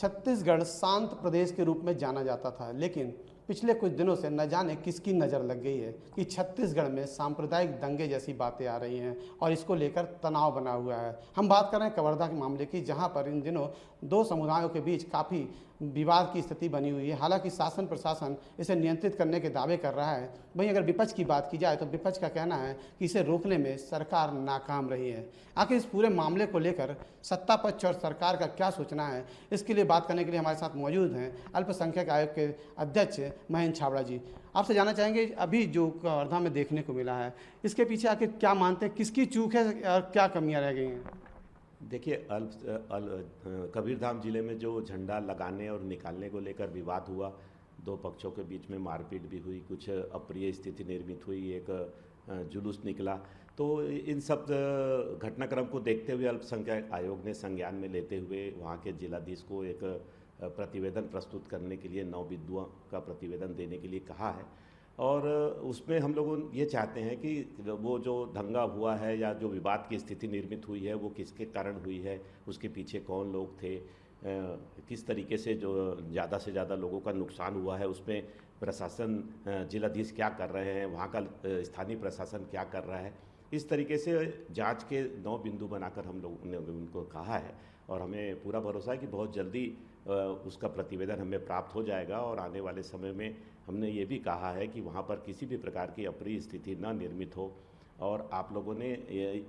छत्तीसगढ़ शांत प्रदेश के रूप में जाना जाता था, लेकिन पिछले कुछ दिनों से न जाने किसकी नज़र लग गई है कि छत्तीसगढ़ में सांप्रदायिक दंगे जैसी बातें आ रही हैं और इसको लेकर तनाव बना हुआ है। हम बात कर रहे हैं कवर्धा के मामले की, जहां पर इन दिनों दो समुदायों के बीच काफ़ी विवाद की स्थिति बनी हुई है। हालांकि शासन प्रशासन इसे नियंत्रित करने के दावे कर रहा है, वहीं अगर विपक्ष की बात की जाए तो विपक्ष का कहना है कि इसे रोकने में सरकार नाकाम रही है। आखिर इस पूरे मामले को लेकर सत्ता पक्ष और सरकार का क्या सोचना है, इसके लिए बात करने के लिए हमारे साथ मौजूद हैं अल्पसंख्यक आयोग के अध्यक्ष महेंद्र छाबड़ा जी। आपसे जानना चाहेंगे अभी जो कवर्धा में देखने को मिला है, इसके पीछे आखिर क्या मानते हैं, किसकी चूक है और क्या कमियां रह गई हैं? देखिए, कबीरधाम जिले में जो झंडा लगाने और निकालने को लेकर विवाद हुआ, दो पक्षों के बीच में मारपीट भी हुई, कुछ अप्रिय स्थिति निर्मित हुई, एक जुलूस निकला। तो इन सब घटनाक्रम को देखते हुए अल्पसंख्यक आयोग ने संज्ञान में लेते हुए वहाँ के जिलाधीश को एक प्रतिवेदन प्रस्तुत करने के लिए 9 बिंदुओं का प्रतिवेदन देने के लिए कहा है। और उसमें हम लोग ये चाहते हैं कि वो जो दंगा हुआ है या जो विवाद की स्थिति निर्मित हुई है वो किसके कारण हुई है, उसके पीछे कौन लोग थे, किस तरीके से जो ज़्यादा से ज़्यादा लोगों का नुकसान हुआ है, उसमें प्रशासन, जिलाधीश क्या कर रहे हैं, वहाँ का स्थानीय प्रशासन क्या कर रहा है, इस तरीके से जांच के 9 बिंदु बनाकर हम लोगों ने उनको कहा है। और हमें पूरा भरोसा है कि बहुत जल्दी उसका प्रतिवेदन हमें प्राप्त हो जाएगा। और आने वाले समय में हमने ये भी कहा है कि वहाँ पर किसी भी प्रकार की अप्रिय स्थिति न निर्मित हो। और आप लोगों ने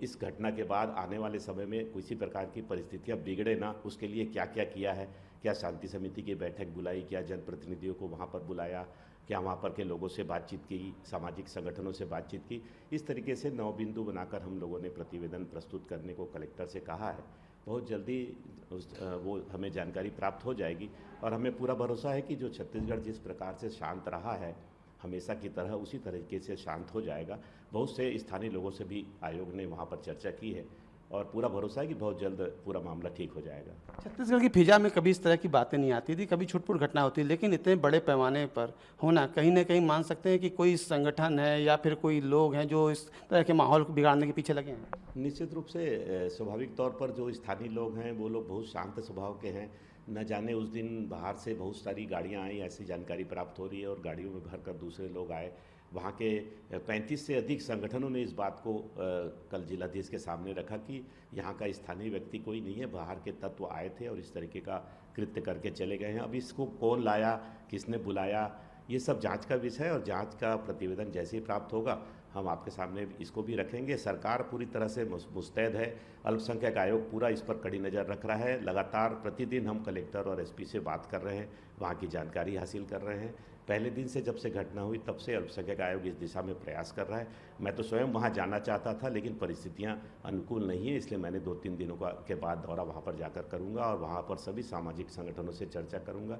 इस घटना के बाद आने वाले समय में किसी प्रकार की परिस्थितियाँ बिगड़े ना, उसके लिए क्या क्या किया है, क्या शांति समिति की बैठक बुलाई, क्या जनप्रतिनिधियों को वहाँ पर बुलाया, क्या वहाँ पर के लोगों से बातचीत की, सामाजिक संगठनों से बातचीत की, इस तरीके से 9 बिंदु बनाकर हम लोगों ने प्रतिवेदन प्रस्तुत करने को कलेक्टर से कहा है। बहुत जल्दी वो हमें जानकारी प्राप्त हो जाएगी। और हमें पूरा भरोसा है कि जो छत्तीसगढ़ जिस प्रकार से शांत रहा है हमेशा की तरह, उसी तरीके से शांत हो जाएगा। बहुत से स्थानीय लोगों से भी आयोग ने वहाँ पर चर्चा की है और पूरा भरोसा है कि बहुत जल्द पूरा मामला ठीक हो जाएगा। छत्तीसगढ़ की फिजा में कभी इस तरह की बातें नहीं आती थी, कभी छुटपुट घटना होती, लेकिन इतने बड़े पैमाने पर होना कहीं ना कहीं मान सकते हैं कि कोई संगठन है या फिर कोई लोग हैं जो इस तरह के माहौल को बिगाड़ने के पीछे लगे हैं। निश्चित रूप से स्वाभाविक तौर पर जो स्थानीय लोग हैं वो लोग बहुत शांत स्वभाव के हैं। न जाने उस दिन बाहर से बहुत सारी गाड़ियां आई, ऐसी जानकारी प्राप्त हो रही है, और गाड़ियों में भर कर दूसरे लोग आए। वहाँ के 35 से अधिक संगठनों ने इस बात को कल जिलाधीश के सामने रखा कि यहाँ का स्थानीय व्यक्ति कोई नहीं है, बाहर के तत्व आए थे और इस तरीके का कृत्य करके चले गए हैं। अब इसको कौन लाया, किसने बुलाया, ये सब जांच का विषय है और जांच का प्रतिवेदन जैसे ही प्राप्त होगा हम आपके सामने इसको भी रखेंगे। सरकार पूरी तरह से मुस्तैद है, अल्पसंख्यक आयोग पूरा इस पर कड़ी नज़र रख रहा है। लगातार प्रतिदिन हम कलेक्टर और एसपी से बात कर रहे हैं, वहाँ की जानकारी हासिल कर रहे हैं। पहले दिन से जब से घटना हुई तब से अल्पसंख्यक आयोग इस दिशा में प्रयास कर रहा है। मैं तो स्वयं वहाँ जाना चाहता था, लेकिन परिस्थितियाँ अनुकूल नहीं है, इसलिए मैंने 2-3 दिनों के बाद दौरा वहाँ पर जाकर करूँगा और वहाँ पर सभी सामाजिक संगठनों से चर्चा करूँगा।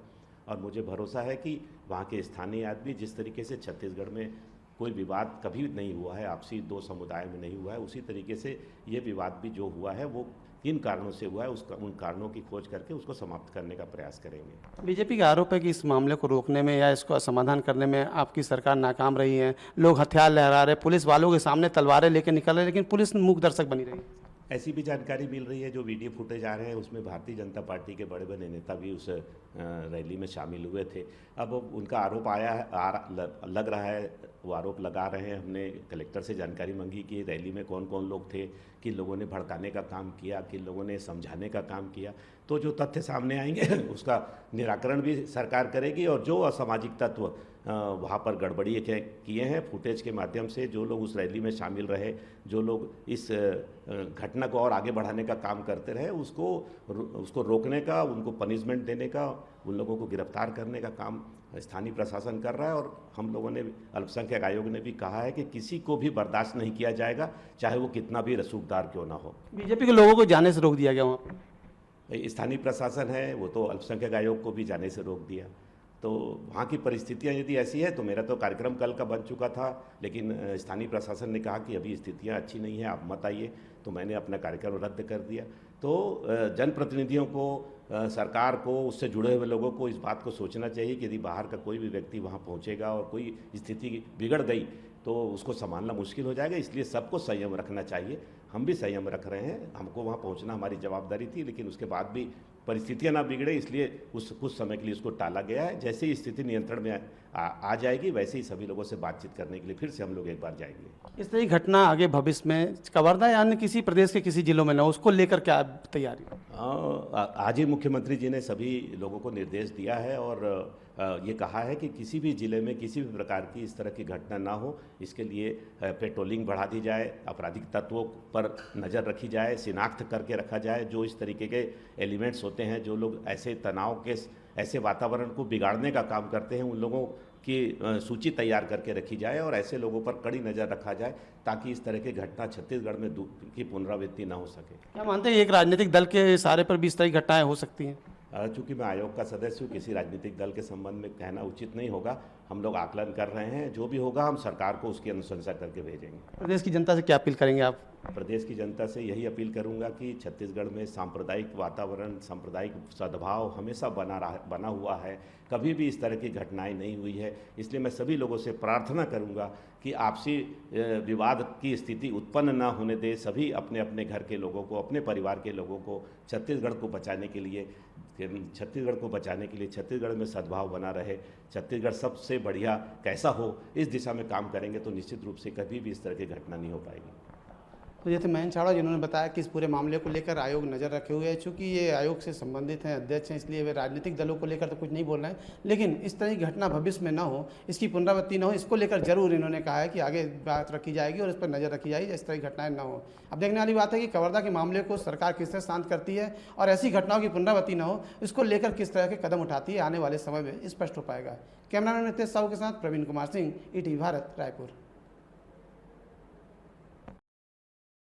और मुझे भरोसा है कि वहाँ के स्थानीय आदमी, जिस तरीके से छत्तीसगढ़ में कोई विवाद कभी नहीं हुआ है, आपसी 2 समुदाय में नहीं हुआ है, उसी तरीके से ये विवाद भी जो हुआ है वो किन कारणों से हुआ है, उन कारणों की खोज करके उसको समाप्त करने का प्रयास करेंगे। बीजेपी का आरोप है कि इस मामले को रोकने में या इसको समाधान करने में आपकी सरकार नाकाम रही है। लोग हथियार लहरा रहे, पुलिस वालों के सामने तलवारें लेकर निकल रहे, लेकिन पुलिस मूक दर्शक बनी रही। ऐसी भी जानकारी मिल रही है, जो वीडियो फुटेज आ रहे हैं उसमें भारतीय जनता पार्टी के बड़े बड़े नेता भी उस रैली में शामिल हुए थे। अब उनका आरोप लग रहा है, वो आरोप लगा रहे हैं। हमने कलेक्टर से जानकारी मांगी कि रैली में कौन कौन लोग थे, किन लोगों ने भड़काने का काम किया, किन लोगों ने समझाने का काम किया। तो जो तथ्य सामने आएंगे उसका निराकरण भी सरकार करेगी। और जो असामाजिक तत्व वहाँ पर गड़बड़ी किए हैं, फुटेज के माध्यम से जो लोग उस रैली में शामिल रहे, जो लोग इस घटना को और आगे बढ़ाने का काम करते रहे, उसको रोकने का, उनको पनिशमेंट देने का, उन लोगों को गिरफ्तार करने का काम स्थानीय प्रशासन कर रहा है। और हम लोगों ने, अल्पसंख्यक आयोग ने भी कहा है कि किसी को भी बर्दाश्त नहीं किया जाएगा, चाहे वो कितना भी रसूखदार क्यों ना हो। बीजेपी के लोगों को जाने से रोक दिया गया वहाँ पर। स्थानीय प्रशासन है वो तो अल्पसंख्यक आयोग को भी जाने से रोक दिया। तो वहाँ की परिस्थितियाँ यदि ऐसी है तो मेरा तो कार्यक्रम कल का बन चुका था, लेकिन स्थानीय प्रशासन ने कहा कि अभी स्थितियाँ अच्छी नहीं है, आप मत आइए, तो मैंने अपना कार्यक्रम रद्द कर दिया। तो जनप्रतिनिधियों को, सरकार को, उससे जुड़े हुए लोगों को इस बात को सोचना चाहिए कि यदि बाहर का कोई भी व्यक्ति वहाँ पहुँचेगा और कोई स्थिति बिगड़ गई तो उसको संभालना मुश्किल हो जाएगा। इसलिए सबको संयम रखना चाहिए। हम भी संयम रख रहे हैं, हमको वहाँ पहुँचना हमारी जवाबदारी थी, लेकिन उसके बाद भी परिस्थितियां ना बिगड़े, इसलिए उस कुछ समय के लिए उसको टाला गया है। जैसे ही स्थिति नियंत्रण में आ जाएगी वैसे ही सभी लोगों से बातचीत करने के लिए फिर से हम लोग एक बार जाएंगे। इस तरह की घटना आगे भविष्य में कवर्धा या अन्य किसी प्रदेश के किसी जिलों में न हो, उसको लेकर क्या तैयारी? आज ही मुख्यमंत्री जी ने सभी लोगों को निर्देश दिया है और ये कहा है कि किसी भी ज़िले में किसी भी प्रकार की इस तरह की घटना ना हो, इसके लिए पेट्रोलिंग बढ़ा दी जाए, आपराधिक तत्वों पर नज़र रखी जाए, शिनाख्त करके रखा जाए। जो इस तरीके के एलिमेंट्स होते हैं, जो लोग ऐसे तनाव के ऐसे वातावरण को बिगाड़ने का काम करते हैं, उन लोगों की सूची तैयार करके रखी जाए और ऐसे लोगों पर कड़ी नज़र रखा जाए ताकि इस तरह की घटना छत्तीसगढ़ में की पुनरावृत्ति ना हो सके। क्या मानते हैं एक राजनीतिक दल के इशारे पर भी इस तरह की घटनाएं हो सकती हैं? चूँकि मैं आयोग का सदस्य हूँ, किसी राजनीतिक दल के संबंध में कहना उचित नहीं होगा। हम लोग आकलन कर रहे हैं, जो भी होगा हम सरकार को उसकी अनुशंसा करके भेजेंगे। प्रदेश की जनता से क्या अपील करेंगे आप? प्रदेश की जनता से यही अपील करूंगा कि छत्तीसगढ़ में सांप्रदायिक वातावरण, सांप्रदायिक सद्भाव हमेशा बना हुआ है, कभी भी इस तरह की घटनाएं नहीं हुई है। इसलिए मैं सभी लोगों से प्रार्थना करूंगा कि आपसी विवाद की स्थिति उत्पन्न ना होने दे। सभी अपने अपने घर के लोगों को, अपने परिवार के लोगों को छत्तीसगढ़ को बचाने के लिए छत्तीसगढ़ में सद्भाव बना रहे, छत्तीसगढ़ सबसे बढ़िया कैसा हो, इस दिशा में काम करेंगे तो निश्चित रूप से कभी भी इस तरह की घटना नहीं हो पाएगी। तो ये थे महेंद्र छाड़ा, जिन्होंने बताया कि इस पूरे मामले को लेकर आयोग नज़र रखे हुए है। चूँकि ये आयोग से संबंधित हैं, अध्यक्ष हैं, इसलिए वे राजनीतिक दलों को लेकर तो कुछ नहीं बोल रहे हैं, लेकिन इस तरह की घटना भविष्य में ना हो, इसकी पुनरावृत्ति ना हो, इसको लेकर जरूर इन्होंने कहा है कि आगे बात रखी जाएगी और इस पर नज़र रखी जाएगी, इस तरह की घटनाएं ना हो। अब देखने वाली बात है कि कवर्धा के मामले को सरकार किस तरह शांत करती है और ऐसी घटनाओं की पुनरावृत्ति ना हो, इसको लेकर किस तरह के कदम उठाती है, आने वाले समय में स्पष्ट हो पाएगा। कैमरामैन नितेश साहू के साथ प्रवीण कुमार सिंह, ईटीवी भारत, रायपुर।